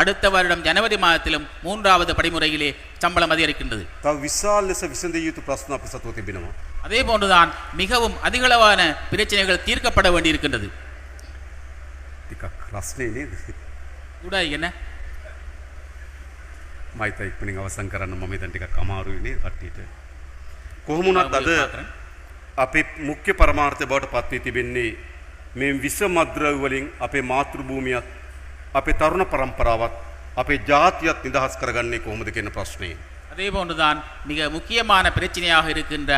அடுத்த வருடம் ஜனவரி மாதத்திலும் 3வது படிமுறையிலே சம்பளம் அதிகரிக்கின்றது. තව විශාල ලෙස විසඳිය යුතු ප්‍රශ්න අපි සතුව තිබෙනවා. அதே போன்றுதான் மிகவும் அதிகளவான பிரச்சனைகள் தீர்க்கப்பட வேண்டியிருக்கின்றது. ටිකක් රස්නේ නේද? උඩයි என்ன මයිත ඉක්මනින් අවසන් කරන්න මම දැන් ටිකක් අමාරුයි නේ කට්ටියට. කොහොම වුණත් අද අපේ මුඛ්‍ය පරමාර්ථය බවට පත් වී තිබෙන්නේ මේ විස මද්ද්‍රව්‍ය වලින් අපේ මාතෘ භූමියත් අපේ තරුණ පරම්පරාවත් අපේ ජාතියත් නිදහස් කරගන්නේ කොහොමද කියන ප්‍රශ්නේ. அதே போன்றுதான் மிக முக்கியமான பிரச்சனையாக இருக்கின்ற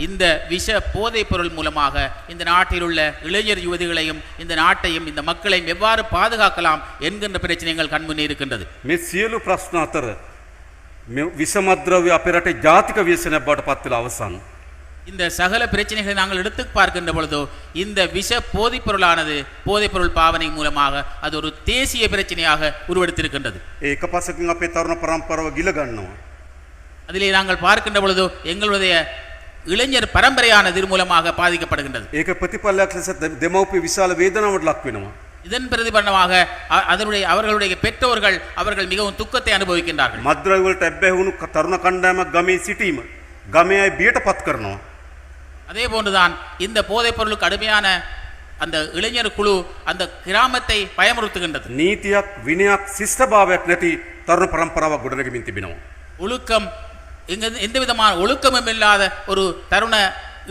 இந்த விஷ போதைப் பொருள் மூலமாக இந்த நாட்டில் உள்ள இளைஞர் யுவதிகளையும் இந்த நாட்டையும் இந்த மக்களையும் எவ்வாறு பாதுகாக்கலாம் என்கின்ற பிரச்சனைகள் கண்முன்னே இருக்கின்றது. මේ සියලු ප්‍රශ්න අතර මේ විස මද්ද්‍රව්‍ය අපේ රටේ ජාතික ව්‍යසනයක් බවට පත් වෙලා අවසන්. இந்த சகல பிரச்சனைகளை நாங்கள் எடுத்து பார்க்கின்ற பொழுதோ இந்த விஷ போதைப் பொருளானது போதைப் பொருள் பாவனை மூலமாக அது ஒரு தேசிய பிரச்சனையாக உருவெடுத்திருக்கின்றது. ඒක පසකින් අපේ තරුණ පරම්පරාව ගිල ගන්නවා. அதிலே நாங்கள் பார்க்கின்ற பொழுதோ எங்களுடைய இளைஞர் பரம்பரையானது இது மூலமாக பாதிக்கப்படுகின்றது. ඒක ප්‍රතිඵලයක් ලෙස දෙමව්පිය විශාල වේදනාවට ලක් වෙනවා. இதன் பிரதிபலனமாக அவர்களுடைய பெற்றோர்கள் அவர்கள் மிகவும் துக்கத்தை அனுபவிக்கின்றார்கள். මද්ද්‍රව්‍ය වලට ඇබ්බැහි වුණු තරුණ කණ්ඩායමක් ගමේ සිටීම ගමේ අය බියටපත් කරනවා. அதே போன்றுதான் இந்த போதைப் பொருளுக்கு அடிமையான அந்த இளைஞர் குழு அந்த கிராமத்தை பயமுறுத்துகின்றது. නීතියක් විනයක් ශිෂ්ටභාවයක් නැති තරුණ පරම්පරාවක් ගොඩනගමින් තිබෙනවා. ஒழுக்கம் எந்த விதமான ஒழுக்கமும் இல்லாத ஒரு தருண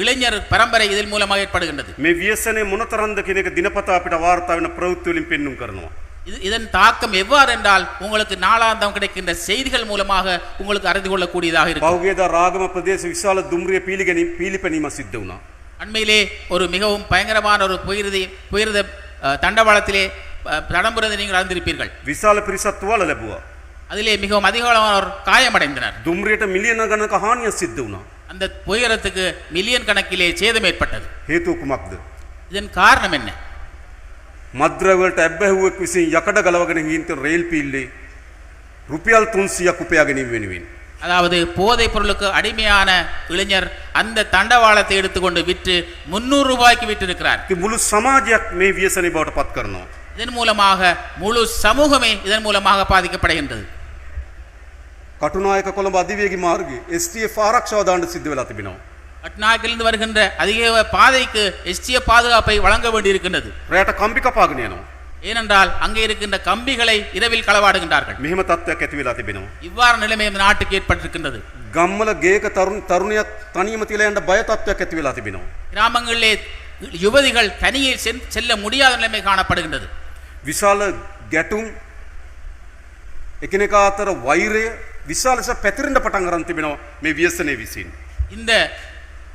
இளைஞர் பரம்பரை இதன் மூலமாக ஏற்படுகின்றது. මේ ව්‍යසනයේ මොනතරම්ද කියන එක දිනපතා අපිට වාර්තා වෙන ප්‍රවෘත්ති වලින් පෙන්눔 කරනවා. இதன் தாக்கம் எவ்வாறு என்றால் உங்களுக்கு நாளாந்தம் கிடைக்கின்ற செய்திகள் மூலமாக உங்களுக்கு அறிந்து கொள்ளக்கூடியதாக இருக்கும். පෞගේදා රාගම ප්‍රදේශ විශාල දුම්රිය පීලිපැනීම සිද්ධ වුණා. அண்மையிலே ஒரு மிகவும் பயங்கரமான ஒரு புயர்த தண்டவாளத்திலே நடம்புறதை நீங்கள் அறிந்திருப்பீர்கள். විශාල පිරිසක් තුවාල ලැබුවා. அதிலே மிகவும் அதிகளவானோர் காயமடைந்தனர். දුම්රියට මිලියන ගණනක හානියක් සිද්ධ වුණා. அந்த புயரத்துக்கு மில்லியன் கணக்கிலே சேதம் ஏற்பட்டது. හේතුව කුමක්ද? இதன் காரணம் என்ன? මද්ද්‍රව්‍ය වලට ඇබ්බැහුවෙක් විසින් යකඩ ගලවගෙන ගිහින් තියෙන රේල් පීල්ලේ රුපියල් 300ක් උපයා ගැනීම වෙනුවෙන්. அதாவது போதைப் பொருளுக்கு அடிமையான இளைஞர் அந்த தண்டவாளத்தை எடுத்துக்கொண்டு விற்று 300 ரூபாய்க்கு விற்றிருக்கிறார். ඉතින් මුළු සමාජයක් මේ ව්‍යසනය බවට පත් කරනවා. இதன் மூலமாக முழு சமூகமே இதன் மூலமாக பாதிக்கப்படுகின்றது. කටුනායක කොළඹ අධිවේගී මාර්ගයේ STF ආරක්ෂාව දාන්න සිද්ධ වෙලා තිබෙනවා. கட்நாயக்கிலிருந்து வருகின்ற அதிக பாதைக்கு STF பாதுகாப்பை வழங்க வேண்டியிருக்கின்றது. රැයට කම්බි කපාගෙන යනවා. ஏனென்றால் அங்கே இருக்கின்ற கம்பிகளை இரவில் களவாடுகின்றார்கள். මෙහෙම තත්ත්වයක් ඇති වෙලා තිබෙනවා. இவ்வாறு நிலைமை இந்த நாட்டுக்கு ஏற்பட்டிருக்கின்றது. ගම්වල ගේක තරුණියක් තනියම තියලා යන්න බය තත්ත්වයක් ඇති වෙලා තිබෙනවා. கிராமங்களிலே யுவதிகள் தனியே செல்ல முடியாத நிலைமை காணப்படுகின்றது. විශාල ගැටුම් එකිනෙකා අතර වෛරය විශාල ලෙස පැතිරෙන්න පටන් ගන්න තිබෙනවා මේ ව්‍යසනයේ විසින්. இந்த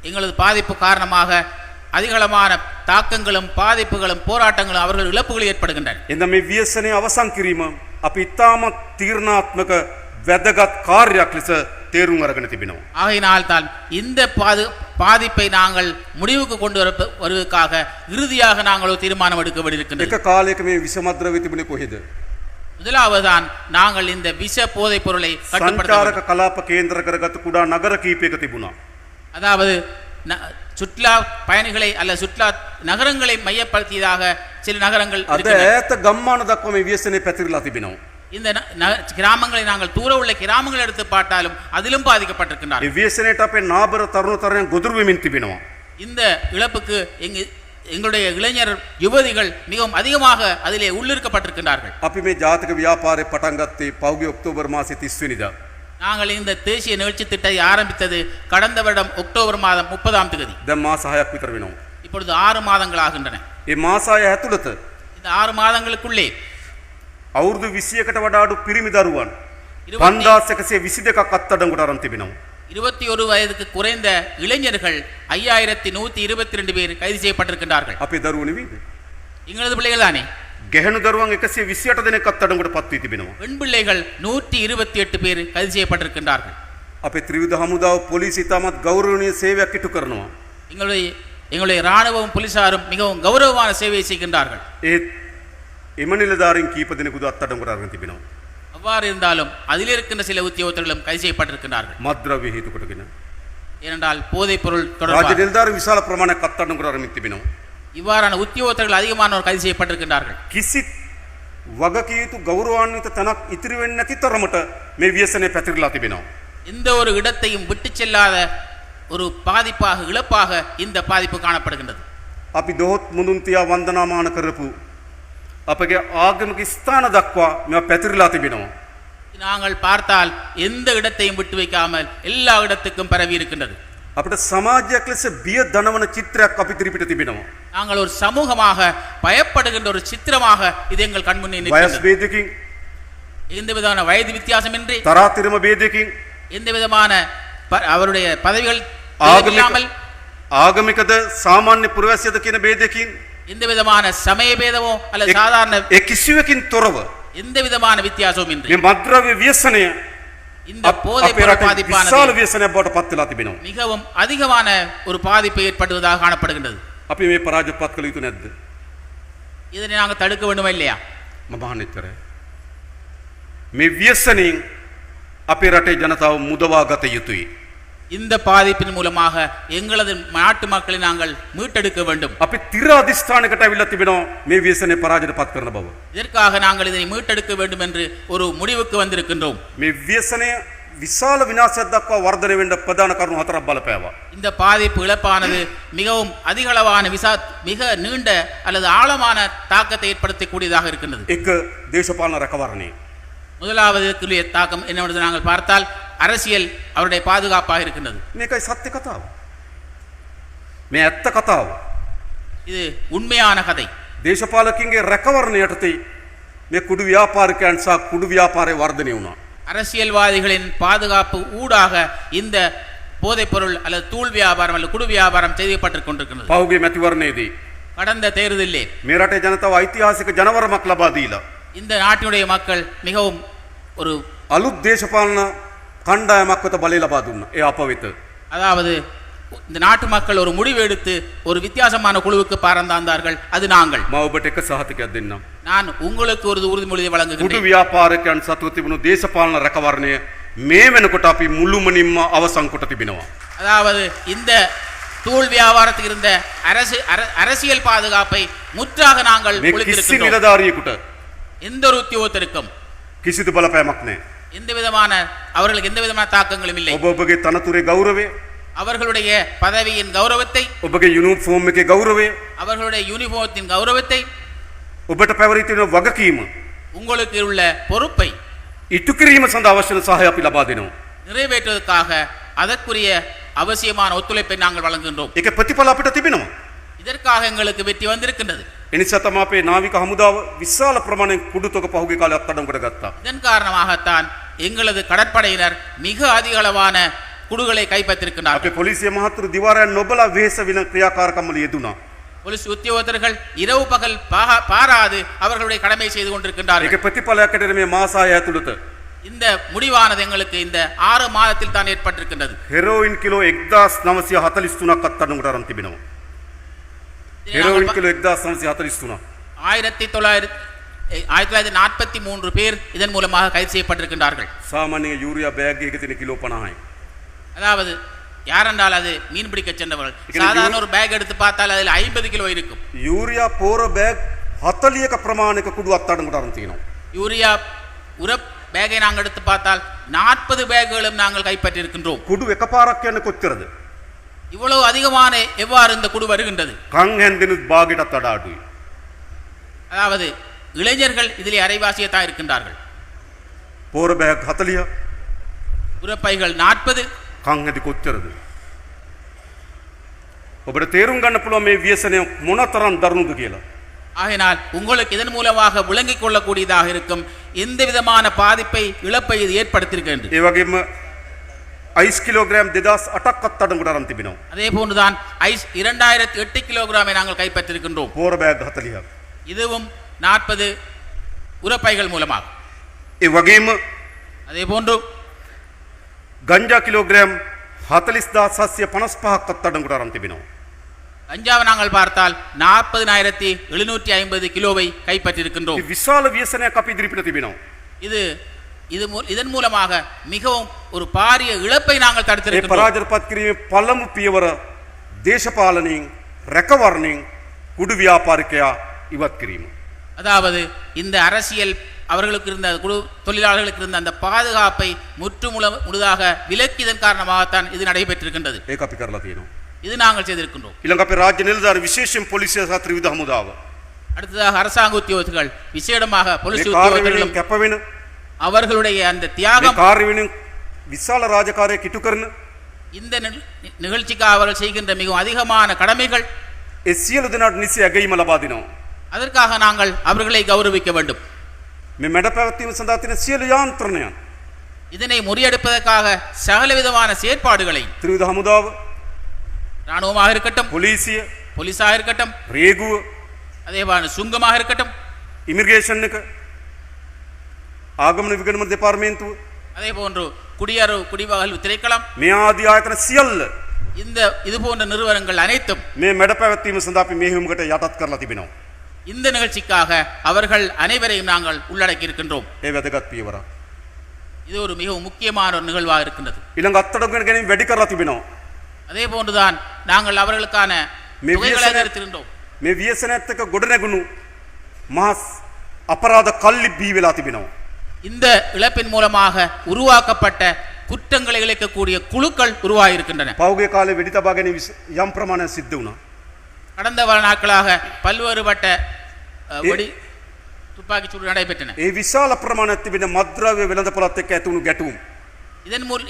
எங்களது பாதிப்பு காரணமாக அதிகளமான தாக்கங்களும் பாதிப்புகளும் போராட்டங்களும் அவர்கள் இழப்புகள் ஏற்படுகின்றன. එඳ මේ ව්‍යසනයේ අවසන් කිරීම අපි ඉතාමත් තීරණාත්මක වැදගත් කාර්යයක් ලෙස තේරුම් අරගෙන තිබෙනවා. ஆகையினால் தான் இந்த பாதிப்பை நாங்கள் முடிவுக்கு கொண்டு வருவதற்காக இறுதியாக நாங்கள் ஒரு தீர்மானம் எடுக்க வேண்டியிருக்கின்றது. එක කාලයක මේ විස මද්ද්‍රව්‍ය තිබුණේ කොහෙද? முதலாவதுதான் நாங்கள் இந்த விஷ போதைப் பொருளை கட்டுப்படுத்த සංචාරක කලාප කේන්ද්‍ර කරගත් කුඩා නගර කීපයක තිබුණා. அதாவது சுற்றுலா பயணிகளை அல்ல சுற்றுலா நகரங்களை மையப்படுத்தியதாக சில நகரங்கள் අද ඈත ගම්මාන දක්වා මේ ව්‍යසනය පැතිරලා තිබෙනවා. இந்த கிராமங்களை நாங்கள் தூர உள்ள கிராமங்கள் எடுத்து பார்த்தாலும் அதிலும் பாதிக்கப்பட்டிருக்கின்றார்கள். මේ ව්‍යසනයට අපේ නාබර තරුණ තරුණයන් ගොදුරු වෙමින් තිබෙනවා. இந்த இழப்புக்கு எங்களுடைய இளைஞர் யுவதிகள் மிகவும் அதிகமாக அதிலே உள்ளிருக்கப்பட்டிருக்கின்றார்கள். අපි මේ ජාතික ව්‍යාපාරය පටන් ගත්තේ පහුගිය ඔක්තෝබර් මාසයේ 30 වෙනිදා. நாங்கள் இந்த தேசிய நிகழ்ச்சி திட்டத்தை ஆரம்பித்தது கடந்த வருடம் அக்டோபர் மாதம் 30ஆம் தேதி. දැන් මාස 6ක් විතර වෙනවා. இப்பொழுது 6 மாதங்கள் ஆகின்றன. මේ මාස 6 ඇතුළත இந்த 6 மாதங்களுக்குள்ளே අවුරුදු 21කට වඩා අඩු පිරිමි දරුවන් 5122ක් අත්අඩංගුවට අරන් තිබෙනවා. 21 வயதுக்கு குறைந்த இளைஞர்கள் 5122 பேர் கைது செய்யப்பட்டிருக்கின்றார்கள். අපේ දරුවෝ නෙවෙයිද? எங்களது பிள்ளைகள் தானே. ගැහැණු දරුවන් 128 දෙනෙක් අත්අඩංගුවට පත් වී තිබෙනවා. பெண் பிள்ளைகள் 128 பேர் கைது செய்யப்பட்டிருக்கின்றார்கள். අපේ ත්‍රිවිධ හමුදාව පොලිසිය ඉතාමත් ගෞරවනීය සේවයක් ඉටු කරනවා. எங்களுடைய ராணுவம் போலீசாரும் மிகவும் கௌரவமான சேவையை செய்கின்றார்கள். ඒත් එම නිලධාරීන් කීප දෙනෙකුද අත්අඩංගුවට අරන් තිබෙනවා. அவ்வாறு இருந்தாலும் அதில் இருக்கின்ற சில உத்தியோகத்தர்களும் கைது செய்யப்பட்டிருக்கின்றார்கள். මද්ද්‍රව්‍ය හේතු කොටගෙන. ஏனென்றால் போதைப் பொருள் රාජ්‍ය தொடர்பாக නිලධාරීන් විශාල ප්‍රමාණයක් අත්අඩංගුවට අරන් තිබෙනවා. இவ்வாறான உத்தியோகத்தர்கள் அதிகமானோர் கைது செய்யப்பட்டிருக்கின்றார்கள். කිසිත් වගකීතු ගෞරවාන්විත තැනක් ඉතිරි වෙන්නේ නැති තරමට මේ ව්‍යසනය පැතිරලා තිබෙනවා. எந்த ஒரு இடத்தையும் விட்டு செல்லாத ஒரு பாதிப்பாக இழப்பாக இந்த பாதிப்பு காணப்படுகின்றது. අපි දොහොත් මුදුන් තියා වන්දනාමාන කරපු අපගේ ආගමික ස්ථාන දක්වා මේවා පැතිරලා තිබෙනවා. நாங்கள் பார்த்தால் எந்த இடத்தையும் விட்டு வைக்காமல் எல்லா இடத்துக்கும் பரவி இருக்கின்றது. අපිට සමාජයක් ලෙස බිය දනවන චිත්‍රයක් අපි ඉදිරිපිට තිබෙනවා. நாங்கள் ஒரு சமூகமாக பயப்படுகின்ற ஒரு சித்திரமாக இது எங்கள் கண்முன்னே වයස් நிற்கின்றது. ભેදකින් எந்த விதமான வயது வித்தியாசமின்றி තරාතිරම ભેදකින් எந்த விதமான அவருடைய பதவிகள் இல்லாமல் ආගමිකද සාමාන්‍ය පුරවැසියද කියන ભેදකින් எந்த விதமான சமய பேதமோ அல்லது சாதாரண ඒ කිසිවකින් තොරව எந்த விதமான வித்தியாசமும் இன்றி මේ මද්ද්‍රව්‍ය ව්‍යසනය இந்த போதை අපේ பொருள் රටේ විශාල பாதிப்பானது ව්‍යසනයක් බවට පත් වෙලා තිබෙනවා. மிகவும் அதிகமான ஒரு பாதிப்பை ஏற்படுவதாக காணப்படுகின்றது. අපි මේ පරාජයපත් කළ යුතු නැද්ද? இதனை நாங்கள் தடுக்க வேண்டுமா இல்லையா? මම අහන්නේ එච්චරයි. මේ ව්‍යසනයෙන් අපේ රටේ ජනතාව මුදවා ගත යුතුයි. இந்த பாதிப்பின் மூலமாக எங்களது நாட்டு மக்களை நாங்கள் மீட்டெடுக்க வேண்டும். අපි තිර අධිෂ්ඨානයකට අවිල්ලා තිබෙනවා මේ ව්‍යසනය පරාජයටපත් කරන බව. இதற்காக நாங்கள் இதனை மீட்டெடுக்க வேண்டும் என்று ஒரு முடிவுக்கு வந்திருக்கின்றோம். මේ ව්‍යසනය විශාල විනාශයක් දක්වා වර්ධනය වෙන්න ප්‍රධාන කරුණු හතරක් බලපෑවා. இந்த பாதிப்பு இழப்பானது மிகவும் அதிகளவான மிக நீண்ட அல்லது ஆழமான தாக்கத்தை ஏற்படுத்தக்கூடியதாக இருக்கின்றது. එක දේශපාලන රැකවරණය. முதலாவது தாக்கம் என்னவென்று நாங்கள் பார்த்தால் அரசியல் அவருடைய பாதுகாப்பாக இருக்கின்றது. මේකයි සත්‍ය කතාව. මේ ඇත්ත කතාව. இது உண்மையான கதை. දේශපාලකින්ගේ රැකවරණ යටතේ මේ කුඩු ව්‍යාපාරිකයන් සහ කුඩු ව්‍යාපාරය වර්ධනය වුණා. அரசியல்வாதிகளின் பாதுகாப்பு ஊடாக இந்த போதைப்பொருள் அல்லது தூள் வியாபாரம் அல்லது குடு வியாபாரம் செய்யப்பட்டுக் கொண்டிருக்கிறது. පහුගිය මැතිවරණයේදී கடந்த தேர்தலிலே මේ රටේ ජනතාව ඓතිහාසික ජනවරමක් ලබා දීලා இந்த நாட்டினுடைய மக்கள் மிகவும் ஒரு අලුත් දේශපාලන කණ්ඩායමක් වෙත බලය ලබා දුන්නා. ඒ අප වෙත. அதாவது இந்த நாட்டு மக்கள் ஒரு முடிவு எடுத்து ஒரு வித்தியாசமான குழுவுக்கு பறந்தார்கள். அது நாங்கள். මම ඔබට එක සහතිකයක් දෙන්නම්. நான் உங்களுக்கு ஒரு உறுதிமொழியை කුඩු வழங்குகிறேன். ව්‍යාපාරිකයන් සතුව තිබුණු දේශපාලන රැකවරණය මේ වෙනකොට අපි මුළුමනින්ම අවසන් කොට තිබෙනවා. அதாவது இந்த தூள் வியாபாரத்தில் இருந்த அரசியல் பாதுகாப்பை முற்றாக நாங்கள் මේ කිසි ஒழித்திருக்கின்றோம். නිලධාරියෙකුට எந்த ஒரு உத்தியோகத்திற்கும் කිසිදු බලපෑමක් නැහැ. எந்த விதமான அவர்களுக்கு எந்த விதமான தாக்கங்களும் இல்லை. ඔබ ඔබගේ තනතුරේ ගෞරවය, அவர்களுடைய பதவியின் கௌரவத்தை, ඔබගේ යුනිෆෝම් එකේ ගෞරවය, அவர்களுடைய யூனிஃபார்த்தின் கௌரவத்தை, ඔබට පැවරී තියෙන වගකීම உங்களுக்கு உள்ள பொறுப்பை ඉටු කිරීම සඳහා අවශ්‍ය වන සහාය අපි ලබා දෙනවා. நிறைவேற்றுவதற்காக அதற்குரிய அவசியமான ஒத்துழைப்பை நாங்கள் வழங்குகின்றோம். ඒක ප්‍රතිඵල අපිට තිබෙනවා. இதற்காக எங்களுக்கு வெற்றி வந்திருக்கின்றது. එනිසා තමයි අපේ නාවික හමුදාව විශාල ප්‍රමාණයෙන් කුඩු තොග පහුගිය කාලේ අත්අඩංගුවට ගත්තා. இதன் காரணமாகத்தான் எங்களது கடற்படையினர் மிக அதிக அளவான குடுகளை கைப்பற்றிருக்கின்றனர். අපේ පොලිසිය මහතුරු දිවාරයන් නොබලා වෙහෙස වින ක්‍රියාකාරකම් වල යෙදුණා. போலீஸ் உத்தியோகத்தர்கள் இரவு பகல் பாராது அவர்களுடைய கடமை செய்து கொண்டிருக்கின்றார்கள். ඒක ප්‍රතිඵලයක් ඇටියට මේ මාස 6 ඇතුළත இந்த முடிவானது எங்களுக்கு இந்த 6 மாதத்தில் தான் ஏற்பட்டிருக்கின்றது. හෙරෝයින් කිලෝ 1943ක් අත්අඩංගුවට අරන් තිබෙනවා. Heroin kilo 1943. 1943 பேர் இதன் மூலமாக கைது செய்யப்பட்டிருக்கின்றார்கள். සාමාන්‍ය යූරියා බෑග් එකක තියෙන කිලෝ 50යි. அதாவது யாரென்றால் அது மீன் பிடிக்க சென்றவர்கள். சாதாரண ஒரு பேக் எடுத்து பார்த்தால் அதில் 50 கிலோ இருக்கும். යූරියා පෝර බෑග් 40ක ප්‍රමාණයක කුඩු අත්අඩංගුවට අරන් තියෙනවා. யூரியா உரப் பேக்கை நாங்கள் எடுத்து பார்த்தால் 40 பேக்குகளும் நாங்கள் கைப்பற்றி இருக்கின்றோம். කුඩු එකපාරක් යන්නේ කොච්චරද? இவ்வளவு அதிகமான எவ்வாறு இந்த குடு வருகின்றது? කන් හැන්දෙනුත් භාගයටත් වඩා අඩුයි. அதாவது இளைஞர்கள் இதிலே அரைவாசியத்தான் இருக்கின்றார்கள். පෝර බෑග් 40, உரப்பைகள் 40. කන් හැදි කොච්චරද? ඔබට තේරුම් ගන්න පුළුවන් මේ ව්‍යසනය මොනතරම් දරුණුද කියලා. ஆகையினால் உங்களுக்கு இதன் மூலமாக விளங்கிக் கொள்ளக்கூடியதாக இருக்கும் எந்த விதமான பாதிப்பை இழப்பை இது ஏற்படுத்தியிருக்கின்றது. ඒ වගේම අයිස් කිලෝග්‍රෑම් 2008ක් අත්අඩංගුවට අරන් තිබෙනවා. அதே போன்றுதான் ஐஸ் 2008 கிலோகிராமை நாங்கள் கைப்பற்றிருக்கின்றோம். පෝර බෑග් 40ක්. இதுவும் 40 உரப்பைகள் மூலமாக. ඒ වගේම அதே போன்று ගංජා කිලෝග්‍රෑම් 40755ක් අත්අඩංගුවට අරන් තිබෙනවා. கஞ்சாவை நாங்கள் பார்த்தால் 40,750 கிலோவை கைப்பற்றியிருக்கின்றோம். මේ විශාල ව්‍යසනයක් අපි ඉදිරිපිට තිබෙනවා. இதன் மூலமாக மிகவும் ஒரு பாரிய இழப்பை நாங்கள் ඒ தடுத்திருக்கின்றோம். පරාජයපත් කිරීමේ පළමු පියවර දේශපාලනයෙන් රැකවරණයෙන් කුඩු ව්‍යාපාරිකයා ඉවත් කිරීම. அதாவது இந்த அரசியல் அவர்களுக்கு இருந்த குழு தொழிலாளர்களுக்கு இருந்த அந்த பாதுகாப்பை முழுதாக விலக்கியதன் காரணமாகத்தான் இது நடைபெற்றிருக்கின்றது. ඒක අපි කරලා තියෙනවා. இது நாங்கள் செய்திருக்கின்றோம். ඊළඟ අපේ රාජ්‍ය නිලධාරී විශේෂයෙන් පොලිසිය සහ ත්‍රිවිධ හමුදාව அடுத்ததாக அரசாங்க உத்தியோகர்கள் விசேடமாக போலீஸ் මේ කාර්ය உத்தியோகர்களும் වෙනුවෙන් කැප වෙන அவர்களுடைய அந்த මේ தியாகம் කාර්ය වෙනුවෙන් විශාල රාජකාරියක් ඉටු කරන இந்த நிகழ்ச்சிக்காக அவர்கள் செய்கின்ற மிகவும் அதிகமான கடமைகள் ඒ සියලු දෙනාට නිසි ඇගීම ලබා දෙනවා. அதற்காக நாங்கள் அவர்களை கௌரவிக்க வேண்டும். මේ මැඩ පැවැත්වීම සඳහා තියෙන සියලු යාන්ත්‍රණයන් இதனை முறியடிப்பதற்காக சகலவிதமான செயற்பாடுகளை ත්‍රිවිධ හමුදාව இராணுவமாக இருக்கட்டும், පොලිසිය போலீஸாக இருக்கட்டும், රේගුව அதேபான சுங்கமாக இருக்கட்டும், ඉමිග්‍රේෂන් එක ආගමන විගණන දෙපාර්තමේන්තුව அதே போன்று குடிவகல் திணைக்களம் මේ ආදී ආයතන සියල්ල இந்த இது போன்ற நிறுவனங்கள் அனைத்தும் මේ මැඩ පැවැත්වීම සඳහා අපි මෙහෙයුමකට යටත් කරලා තිබෙනවා. இந்த நிகழ்ச்சிக்காக அவர்கள் அனைவரையும் நாங்கள் உள்ளடக்கி இருக்கின்றோம். ඒ වැදගත් පියවරක්. இது ஒரு மிகவும் முக்கியமான ஒரு நிகழ்வாக இருக்கின்றது. ඊළඟ අත්අඩංගුවට ගැනීම වැඩි කරලා තිබෙනවා. அதே போன்றுதான் நாங்கள் அவர்களுக்கான தொகைகளை நிறுத்தியிருந்தோம். මේ ව්‍යසනයත් එක්ක ගොඩනැගුණු මහත් අපරාධ කල්ලි බිහි වෙලා තිබෙනවා. இந்த இழப்பின் மூலமாக உருவாக்கப்பட்ட குற்றங்களை இழைக்கக்கூடிய குழுக்கள் உருவாகியிருக்கின்றன. පෞගේ කාලේ වෙඩි තබා ගැනීම යම් ප්‍රමාණයක් සිද්ධ වුණා. கடந்த நாட்களாக பல்வேறுபட்ட வெடி துப்பாக்கி சூடு நடைபெற்றன. ඒ විශාල ප්‍රමාණයක් තිබෙන මත්ද්‍රව්‍ය වෙළඳපොළත් එක්ක ඇති වුණු ගැටුම්.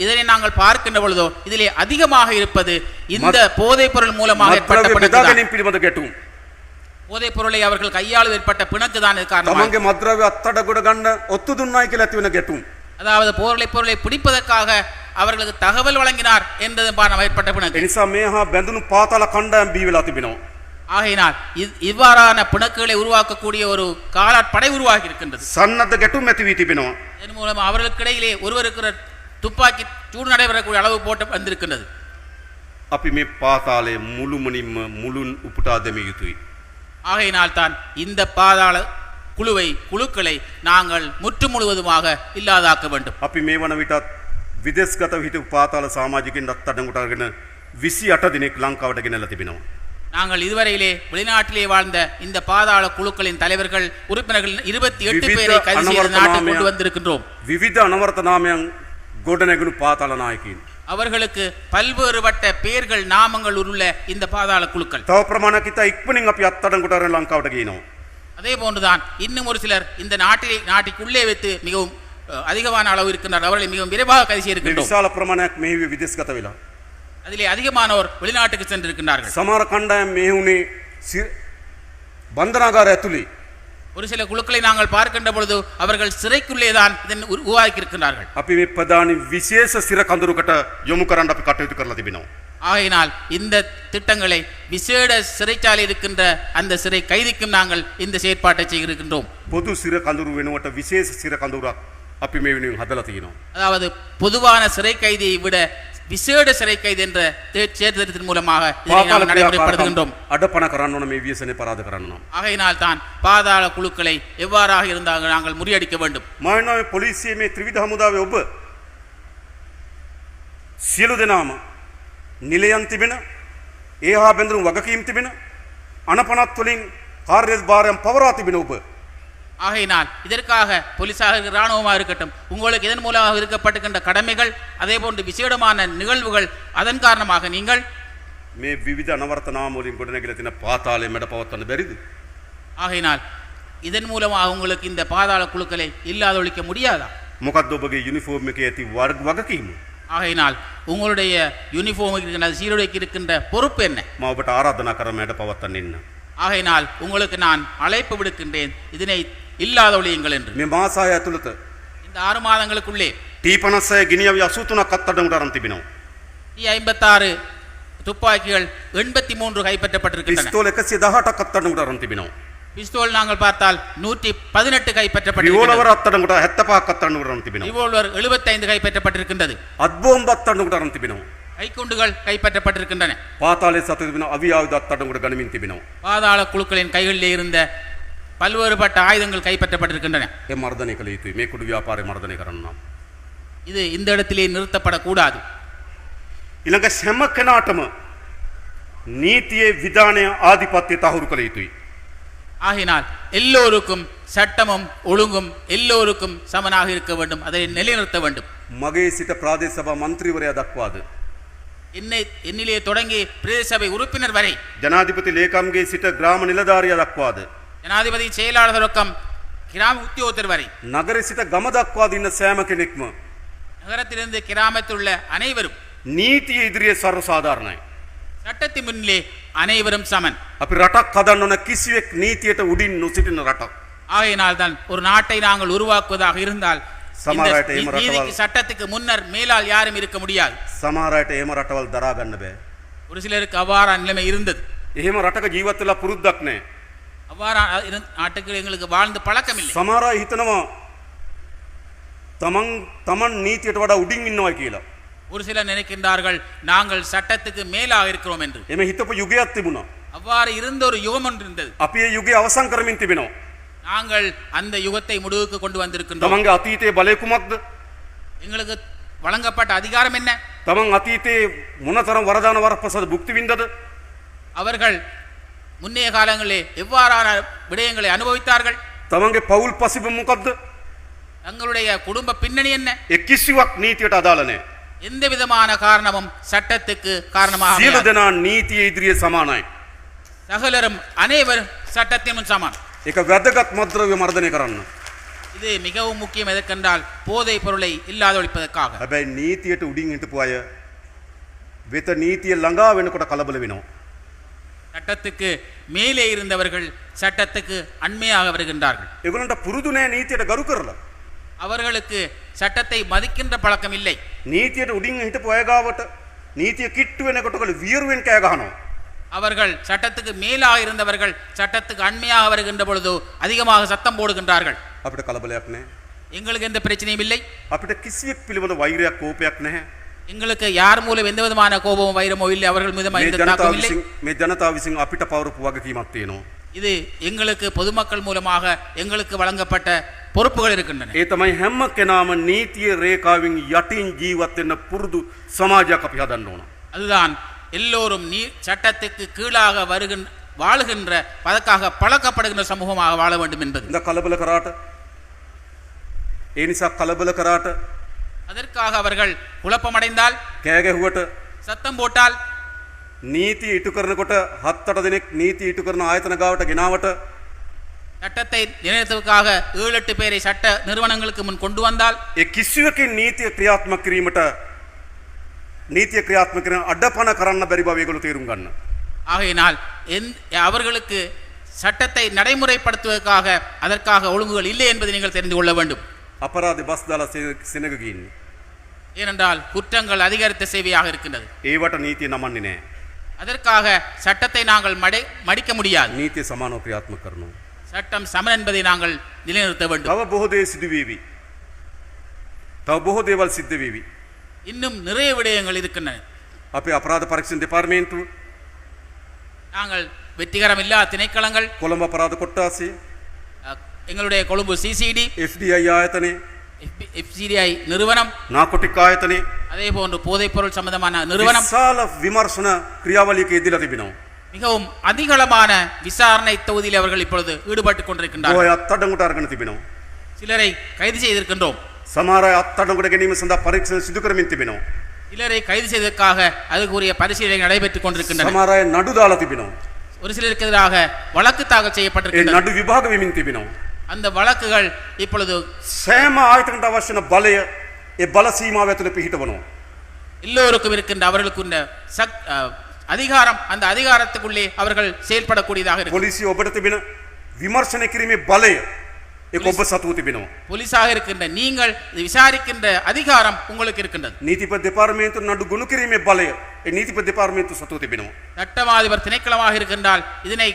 இதனை நாங்கள் பார்க்கின்ற பொழுதோ இதிலே அதிகமாக இருப்பது இந்த போதைப் பொருள் மூலமாக ஏற்பட்ட බෙදා ගැනීම පිළිබඳ ගැටුම්. போதைப் பொருளை அவர்கள் கையாள ஏற்பட்ட பிணக்கு தான் காரணம். තමන්ගේ මත්ද්‍රව්‍ය අත්අඩංගුවට ගන්න ඔත්තු දුන්නායි කියලා ඇති වෙන ගැටුම්. அதாவது பொருளை பிடிப்பதற்காக அவர்களுக்கு தகவல் வழங்கினார் என்பது ஏற்பட்ட பிணக்கு. ඒ නිසා මේ හා බැඳුණු පාතාල කණ්ඩායම් බිහි වෙලා තිබෙනවා. ஆகையினால் இவ்வாறான பிணக்குகளை உருவாக்கக்கூடிய ஒரு காலாட்படை உருவாகி இருக்கின்றது. සන්නද්ධ ගැටුම් ඇති වී තිබෙනවා. இதன் மூலம் அவர்களுக்கு இடையிலே ஒருவருக்கு துப்பாக்கி சூடு நடைபெறக்கூடிய அளவு போட்டு வந்திருக்கின்றது. අපි මේ පාතාලයේ මුළුමනින්ම මුළුන් උපුටා දැමිය යුතුයි. ஆகையினால் தான் இந்த பாதாள குழுக்களை நாங்கள் முற்று முழுவதுமாக இல்லாதாக்க வேண்டும். අපි මේ වන විටත් විදේශගතව හිටපු පාතාල සමාජිකින් අත්අඩංගුවට අරගෙන 28 දිනක් ලංකාවට ගෙනලා තිබෙනවා. நாங்கள் இதுவரையிலே வெளிநாட்டிலே வாழ்ந்த இந்த பாதாள குழுக்களின் தலைவர்கள் உறுப்பினர்கள் 28 பேரை கைது செய்து நாட்டுக்கு கொண்டு வந்திருக்கின்றோம். විවිධ අනවරත නාමයන් ගොඩනැගුණු පාතාල නායකයින් அவர்களுக்கு பல்வேறுபட்ட பெயர்கள் நாமங்கள் உள்ள இந்த பாதாள குழுக்கள். තව ප්‍රමාණයක් ඉතා ඉක්මනින් අපි අත්අඩංගුවට අරගෙන ලංකාවට ගේනවා. அதே போன்றுதான் இன்னும் ஒரு சிலர் இந்த நாட்டுக்குள்ளே வைத்து மிகவும் அதிகமான அளவு இருக்கின்றனர். அவர்களை மிகவும் விரைவாக கைது செய்திருக்கின்றோம். විශාල ප්‍රමාණයක් මෙහි විදේශගත වෙලා. அதிலே அதிகமானோர் வெளிநாட்டுக்கு சென்றிருக்கின்றார்கள். සමහර කණ්ඩායම් මෙහි උනේ බන්ධනාගාර ඇතුලේ. ஒரு சில குழுக்களை நாங்கள் பார்க்கின்ற பொழுது அவர்கள் சிறைக்குள்ளே தான் இதன் உருவாக்கி இருக்கின்றார்கள். අපි මේ ප්‍රධානි විශේෂ සිර කඳුරකට යොමු කරන්න අපි කටයුතු කරලා තිබෙනවා. ஆகையினால் இந்த திட்டங்களை விசேட சிறைச்சாலை இருக்கின்ற அந்த சிறை கைதிக்கும் நாங்கள் இந்த செயற்பாட்டை செய்திருக்கின்றோம். පොදු සිර කඳුරු වෙනුවට විශේෂ සිර කඳුරක් අපි මේ වෙනුවෙන් හදලා තියෙනවා. அதாவது பொதுவான சிறை கைதியை விட விசேட சிறை கைதி என்ற சேர்த்திட்டத்தின் மூலமாக நடைமுறைப்படுத்துகின்றோம். අඩපණ කරන්න ඕන මේ ව්‍යසනේ පරාද කරන්න. ஆகையினால் தான் பாதாள குழுக்களை எவ்வாறாக இருந்தால் நாங்கள் முறியடிக்க வேண்டும். මානව පොලිසිය මේ ත්‍රිවිධ හමුදාවේ ඔබ සියලු දෙනාම නිලයන් තිබෙන ඒ හා බැඳුණු වගකීම් තිබෙන අනපනත් වලින් කාර්යභාරයන් පවරා තිබෙන ඔබ ஆகையினால் இதற்காக போலீஸாக இராணுவமாக இருக்கட்டும் உங்களுக்கு இதன் மூலமாக இருக்கப்பட்டுகின்ற கடமைகள் அதே போன்று விசேடமான நிகழ்வுகள் அதன் காரணமாக நீங்கள் මේ විවිධ අනවර්ත නාම වලින් ගොඩනැගිලා තියෙන පාතාලයේ මැඩ පවත්වන්න බැරිද? ஆகையினால் இதன் மூலமாக உங்களுக்கு இந்த பாதாள குழுக்களை இல்லாதொழிக்க முடியாதா? මොකද්ද ඔබගේ යුනිෆෝම් එකේ ඇති වගකීම? ஆகையினால் உங்களுடைய யூனிஃபார்முக்கு இருக்கின்ற சீருடைக்கு இருக்கின்ற பொறுப்பு என்ன? මම ඔබට ආරාධනා කරා මැඩ පවත්වන්න එන්න. ஆகையினால் உங்களுக்கு நான் அழைப்பு விடுக்கின்றேன் இதனை இல்லாதொழியுங்கள் என்று. මේ මාස 6 ඇතුළත இந்த 6 மாதங்களுக்குள்ளே T56 ගිනියවි 83ක් අත්අඩංගුවට අරන් තිබෙනවා. T56 துப்பாக்கிகள் 83 கைப்பற்றப்பட்டிருக்கின்றன. පිස්තෝල 118ක් අත්අඩංගුවට අරන් තිබෙනවා. பிஸ்டோல் நாங்கள் பார்த்தால் 118 கைப்பற்றப்பட்டிருக்கிறது. රිවෝල්වර් අත්අඩංගුවට 75ක් අත්අඩංගුවට අරන් තිබෙනවා. ரிவால்வர் 75 கைப்பற்றப்பட்டிருக்கின்றது. අත්බෝම්බ අත්අඩංගුවට අරන් තිබෙනවා. கைக்குண்டுகள் கைப்பற்றப்பட்டிருக்கின்றன. පාතාලයේ සතු තිබෙන අවි ආයුධ අත්අඩංගුවට ගනිමින් තිබෙනවා. பாதாள குழுக்களின் கைகளிலே இருந்த பல்வேறுபட்ட ஆயுதங்கள் கைப்பற்றப்பட்டிருக்கின்றன. ඒ මර්ධනය කළ යුතුයි. මේ කුඩු ව්‍යාපාරය මර්ධනය කරන්න. இது இந்த இடத்திலே நிறுத்தப்படக்கூடாது. ඊළඟ හැම කෙනාටම නීතියේ විධානය ආධිපත්‍ය තහවුරු කළ යුතුයි. ஆகினால் எல்லோருக்கும் சட்டமும் ஒழுங்கும் எல்லோருக்கும் சமனாக இருக்க வேண்டும், அதை நிலைநிறுத்த வேண்டும். මගේ සිට ප්‍රාදේශ සභා මන්ත්‍රීවරයා දක්වාද என்னிலே தொடங்கி பிரதேச சபை உறுப்பினர் வரை, ජනාධිපති ලේකම්ගේ සිට ග්‍රාම නිලධාරියා දක්වාද ஜனாதிபதி செயலாளர் தொடக்கம் கிராம உத்தியோகத்தர் வரை, නගරේ සිට ගම දක්වාද ඉන්න සෑම කෙනෙක්ම நகரத்திலிருந்து கிராமத்தில் உள்ள அனைவரும் නීතිය ඉදිරියේ සර්ව සාධාරණයි. சட்டத்தின் முன்னிலே அனைவரும் சமன். අපි රටක් හදන්න ඕන කිසිවෙක් නීතියට උඩින් නොසිටින රටක්. ஆகையினால் தான் ஒரு நாட்டை நாங்கள் உருவாக்குவதாக இருந்தால் சமரட்ட இந்த ஏமரட்டவால். நீதிக்கு சட்டத்துக்கு முன்னர் மேலால் யாரும் இருக்க முடியாது. සමහර අයට එහෙම රටවල් දරා ගන්න බෑ. ஒரு சிலருக்கு அவ்வாறான நிலைமை இருந்தது. එහෙම රටක ජීවත් වෙලා පුරුද්දක් නැහැ. அவ்வாறான நாட்டுக்கு எங்களுக்கு வாழ்ந்து பழக்கம் இல்லை. සමහර අය හිතනවා තමන් නීතියට වඩා උඩින් ඉන්නවා කියලා. ஒரு சிலர் நினைக்கின்றார்கள் நாங்கள் சட்டத்துக்கு மேலாக இருக்கிறோம் என்று. එමෙ හිතපු යුගයක් තිබුණා. அவ்வாறு இருந்த ஒரு யுகம் ஒன்று இருந்தது. අපි ඒ යුගය අවසන් කරමින් තිබෙනවා. நாங்கள் அந்த யுகத்தை முடிவுக்கு கொண்டு வந்திருக்கின்றோம். තමන්ගේ අතීතයේ බලය කුමක්ද? எங்களுக்கு வழங்கப்பட்ட அதிகாரம் என்ன? තමන් අතීතයේ මොනතරම් වරදාන වරප්‍රසාද භුක්ති විඳද? அவர்கள் முன்னைய காலங்களிலே எவ்வாறான விடயங்களை அனுபவித்தார்கள்? තමන්ගේ පවුල් පසිබ මොකක්ද? தங்களுடைய குடும்ப பின்னணி என்ன? ඒ කිසිවක් නීතියට අදාළ නැහැ. எந்த விதமான காரணமும் சட்டத்துக்கு காரணமாக සියලු அமையாது. දෙනා නීතිය ඉදිරියේ සමානයි. சகலரும் அனைவரும் சட்டத்தின் முன் சமம். ඒක වැදගත් මද්ද්‍රව්‍ය මර්ධනය කරන්න. இது மிகவும் முக்கியம். எதற்கென்றால் போதை பொருளை இல்லாதொழிப்பதற்காக. හැබැයි නීතියට උඩින් හිටපු අය වෙත නීතිය ළඟා වෙනකොට කලබල වෙනවා. சட்டத்துக்கு மேலே இருந்தவர்கள் சட்டத்துக்கு அண்மையாக வருகின்றார்கள். ඒගොල්ලන්ට පුරුදු නැහැ නීතියට ගරු කරලා. அவர்களுக்கு சட்டத்தை மதிக்கின்ற பழக்கம் இல்லை. නීතියට උඩින් හිටපු අය ගාවට නීතිය කිට්ටු වෙනකොට වියරුවෙන් කෑ ගහනවා. அவர்கள் சட்டத்துக்கு மேலாக இருந்தவர்கள் சட்டத்துக்கு அண்மையாக வருகின்ற பொழுது அதிகமாக சத்தம் போடுகின்றார்கள். අපිට කලබලයක් නැහැ. எங்களுக்கு எந்த பிரச்சனையும் இல்லை. අපිට කිසියෙක් පිළිබඳ වෛරයක් කෝපයක් නැහැ. எங்களுக்கு யார் மூலம் எந்த விதமான கோபமும் வைரமோ இல்லை. அவர்கள் மீது எந்த தாக்கமும் இல்லை. මේ ජනතාව විසින් අපිට පවරපු වගකීමක් තියෙනවා. இது எங்களுக்கு பொதுமக்கள் மூலமாக எங்களுக்கு வழங்கப்பட்ட பொறுப்புகள் இருக்கின்றன. ඒ තමයි හැම කෙනාම නීතිය රේඛාවෙන් යටින් ජීවත් වෙන්න පුරුදු සමාජයක් අපි හදන්න ඕන. அதுதான் எல்லோரும் சட்டத்துக்கு கீழாக வாழுகின்ற அதற்காக பழக்கப்படுகின்ற சமூகமாக வாழ வேண்டும் என்பது. இந்த කලබල කරාට ඒ නිසා කලබල කරාට அதற்காக அவர்கள் குழப்பமடைந்தால், කෑ ගැහුවට சத்தம் போட்டால், නීතිය ඉටු කරනකොට 7-8 දෙනෙක් නීතිය ඉටු කරන ආයතන ගාවට ගෙනාවට சட்டத்தை நிலைநிறுத்துவதற்காக 7-8 பேரை சட்ட நிறுவனங்களுக்கு முன் கொண்டு வந்தால், ඒ කිසිවකින් නීතිය ක්‍රියාත්මක කිරීමට නීතිය ක්‍රියාත්මක කරන අඩපණ කරන්න බැරි බව ඒගොල්ලෝ තේරුම් ගන්න. ஆகையினால் அவர்களுக்கு சட்டத்தை நடைமுறைப்படுத்துவதற்காக அதற்காக ஒழுங்குகள் இல்லை என்பதை நீங்கள் தெரிந்து கொள்ள வேண்டும். අපරාධ බස් දාලා සෙනග ගින්නේ. ஏனென்றால் குற்றங்கள் அதிகரித்த சேவையாக இருக்கின்றது. ඒවට නීතිය නමන්නේ නැහැ. அதற்காக சட்டத்தை நாங்கள் மடிக்க முடியாது. නීතිය සමානව ක්‍රියාත්මක කරනවා. சட்டம் சமன் என்பதை நாங்கள் நிலைநிறுத்த வேண்டும். තව බොහෝ දේ සිදු වේවි. තව බොහෝ දේවල් සිද්ධ වේවි. இன்னும் நிறைய விடயங்கள் இருக்கின்றன. අපේ අපරාධ පරීක්ෂණ දෙපාර්තමේන්තුව, நாங்கள் வெற்றிகரம் இல்லாத திணைக்களங்கள், කොළඹ අපරාධ කොට්ටාසය, எங்களுடைய கொழும்பு சிசிடி, FDI ආයතනය, FCDI நிறுவனம், නාකොටික් ආයතනය, அதே போன்று போதைப்பொருள் சம்பந்தமான நிறுவனம் විශාල විමර්ශන ක්‍රියාවලියක යෙදලා තිබෙනවා. மிகவும் அதிகளமான விசாரணை தொகுதியில் அவர்கள் இப்பொழுது ஈடுபட்டுக் கொண்டிருக்கின்றார்கள். ඔය අත්අඩංගුවට අරගෙන තිබෙනවා. சிலரை கைது செய்திருக்கின்றோம். සමහර අය අත්අඩංගුවට ගැනීම සඳහා පරීක්ෂණ සිදු කරමින් තිබෙනවා. சிலரை கைது செய்வதற்காக அதுக்குரிய பரிசீலனை நடைபெற்றுக் கொண்டிருக்கின்றன. සමහර අය නඩු දාලා තිබෙනවා. ஒரு சிலருக்கு எதிராக வழக்கு தாக்கல் ඒ செய்யப்பட்டிருக்கின்றன. නඩු විභාග වෙමින් තිබෙනවා. அந்த வழக்குகள் இப்பொழுது සෑම ආයතනකට අවශ්‍ය වන බලය ඒ බල සීමාව ඇතුළේ පිහිටවනවා. எல்லோருக்கும் இருக்கின்ற அவர்களுக்குள்ள அதிகாரம், அந்த அதிகாரத்துக்குள்ளே அவர்கள் செயல்படக்கூடியதாக இருக்கு. පොලිසිය ඔබට තිබෙන විමර්ශනය කිරීමේ බලය ඒක ඔබ සතුව තිබෙනවා. போலீஸாக இருக்கின்ற நீங்கள் விசாரிக்கின்ற அதிகாரம் உங்களுக்கு இருக்கின்றது. නීතිපති දෙපාර්තමේන්තුව නඩු ගොනු කිරීමේ බලය ඒ නීතිපති දෙපාර්තමේන්තුව සතුව තිබෙනවා. சட்டமாதிபர் திணைக்களமாக இருக்கின்றால் இதனை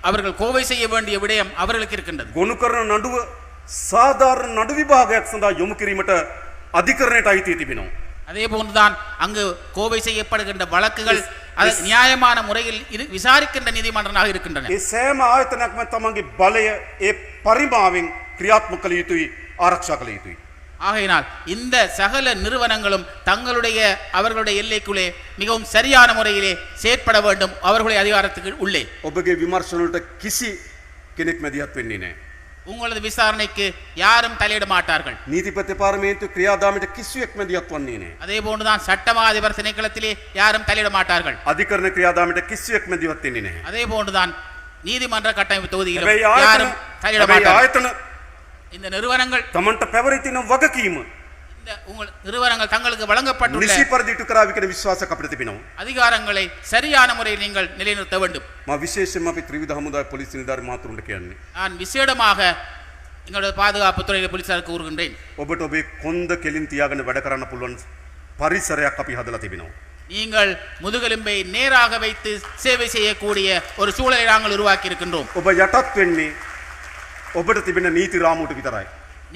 அவர்கள் கோவை செய்ய வேண்டிய விடயம் அவர்களுக்கு இருக்கின்றது. ගොනු කරන නඩුව සාධාරණ නඩු විභාගයක් සඳහා යොමු කිරීමට අධිකරණයට අයිතිය තිබෙනවා. அதே போன்றுதான் அங்கு கோவை செய்யப்படுகின்ற வழக்குகள் அது நியாயமான முறையில் விசாரிக்கின்ற நீதிமன்றமாக இருக்கின்றன. ඒ සෑම ආයතනයක්ම තමන්ගේ බලය ඒ පරිමාවෙන් ක්‍රියාත්මක කළ යුතුයි, ආරක්ෂා කළ යුතුයි. ஆகையினால் இந்த சகல நிறுவனங்களும் அவர்களுடைய எல்லைக்குள்ளே மிகவும் சரியான முறையிலே செயற்பட வேண்டும், அவர்களுடைய அதிகாரத்துக்கு உள்ளே. ඔබගේ විමර්ශන වලට කිසි කෙනෙක් මැදිහත් වෙන්නේ නැහැ. உங்களது விசாரணைக்கு யாரும் தலையிட மாட்டார்கள். නීතිපති පාර්ලිමේන්තු ක්‍රියාදාමයට කිසිවෙක් මැදිහත් වන්නේ නැහැ. அதே போன்றுதான் சட்டமா அதிபர் திணைக்களத்திலே யாரும் தலையிட மாட்டார்கள். අධිකරණ ක්‍රියාදාමයට කිසිවෙක් මැදිහත් වෙන්නේ නැහැ. அதே போன்றுதான் நீதிமன்ற கட்டமைப்பு தொகுதியிலும் හැබැයි ආයතන யாரும் தலையிட හැබැයි மாட்டார்கள். ආයතන இந்த நிறுவனங்கள் තමන්ට පැවරී තියෙන වගකීම இந்த உங்கள் நிறுவனங்கள் தங்களுக்கு வழங்கப்பட்டுள்ள නිසි පරිදි ඉටු කරාවි කියන විශ්වාසයක් අපිට තිබෙනවා. அதிகாரங்களை சரியான முறையில் நீங்கள் நிலைநிறுத்த வேண்டும். මම විශේෂයෙන්ම අපි ත්‍රිවිධ හමුදාවේ පොලිස් නිලධාරි මාතෘන්ට කියන්නේ நான் விசேடமாக எங்களோட பாதுகாப்பு துறையில போலீசாருக்கு கூறுகின்றேன். ඔබට ඔබේ කොන්ද කෙලින් තියාගෙන වැඩ කරන්න පුළුවන් පරිසරයක් අපි හදලා තිබෙනවා. நீங்கள் முதுகெலும்பை நேராக வைத்து சேவை செய்யக்கூடிய ஒரு சூழலை நாங்கள் உருவாக்கி இருக்கின்றோம். ඔබ යටත් වෙන්නේ ඔබට තිබෙන නීති රාමුවට විතරයි.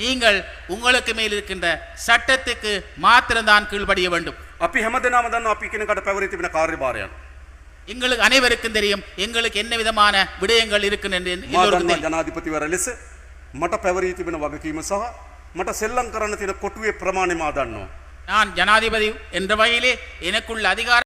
நீங்கள் உங்களுக்கு மேல் இருக்கின்ற சட்டத்துக்கு மாத்திரம்தான் கீழ்ப்படிய வேண்டும். අපි හැමදෙනාම දන්නවා අපි කෙනෙකුට පැවරී තිබෙන කාර්යභාරයන්. எங்களுக்கு அனைவருக்கும் தெரியும் எங்களுக்கு என்ன விதமான விடயங்கள் இருக்கின்றன என்று මා எல்லோருக்கும் දන්නවා தெரியும். ජනාධිපතිවරයා ලෙස මට පැවරී තිබෙන වගකීම සහ මට සෙල්ලම් කරන්න තියෙන කොටුවේ ප්‍රමාණය මා දන්නවා. நான் ஜனாதிபதி என்ற வகையிலே எனக்குள்ள அதிகாரம்